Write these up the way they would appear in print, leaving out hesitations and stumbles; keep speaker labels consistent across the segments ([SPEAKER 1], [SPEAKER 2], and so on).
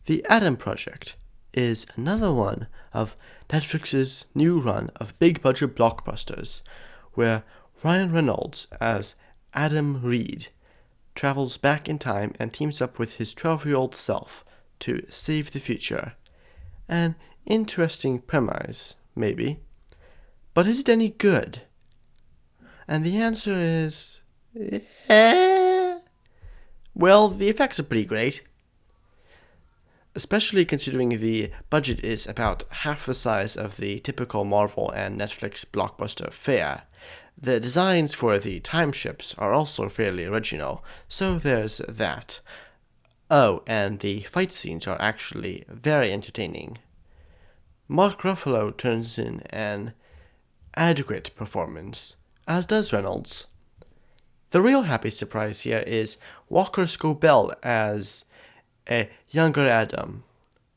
[SPEAKER 1] The Adam Project is another one of Netflix's new run of big-budget blockbusters, where Ryan Reynolds as Adam Reed travels back in time and teams up with his 12-year-old self to save the future. An interesting premise, maybe. But is it any good? And the answer is... Well, the effects are pretty great. Especially considering the budget is about half the size of the typical Marvel and Netflix blockbuster fare. The designs for the time ships are also fairly original, so there's that. Oh, and the fight scenes are actually very entertaining. Mark Ruffalo turns in an adequate performance, as does Reynolds. The real happy surprise here is Walker Scobell as a younger Adam.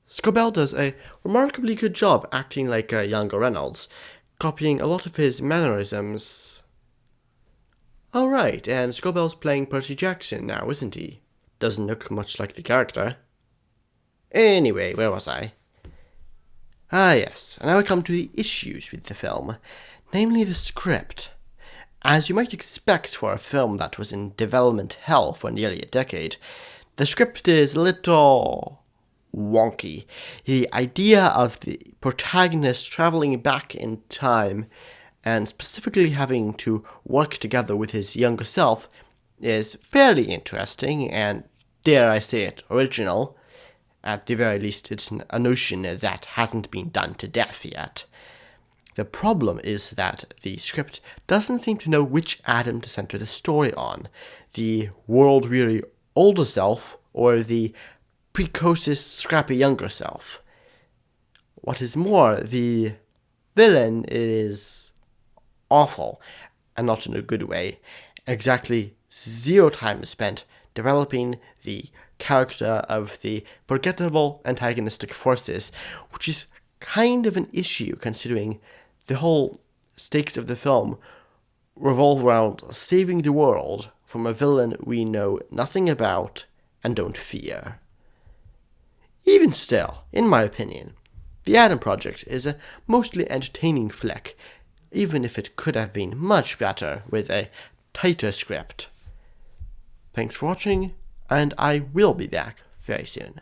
[SPEAKER 1] Scobell does a remarkably good job acting like a younger Reynolds, copying a lot of his mannerisms. Oh right, and Scobell's playing Percy Jackson now, isn't he? Doesn't look much like the character. Anyway, where was I? Ah yes, and now we come to the issues with the film, namely the script. As you might expect for a film that was in development hell for nearly a decade, the script is a little wonky. The idea of the protagonist traveling back in time and specifically having to work together with his younger self is fairly interesting and, dare I say it, original. At the very least, it's a notion that hasn't been done to death yet. The problem is that the script doesn't seem to know which Adam to center the story on, the world-weary older self or the precocious, scrappy younger self. What is more, the villain is awful, and not in a good way. Exactly 0 time is spent developing the character of the forgettable antagonistic forces, which is kind of an issue considering the whole stakes of the film revolve around saving the world from a villain we know nothing about and don't fear. Even still, in my opinion, The Adam Project is a mostly entertaining flick, even if it could have been much better with a tighter script. Thanks for watching, and I will be back very soon.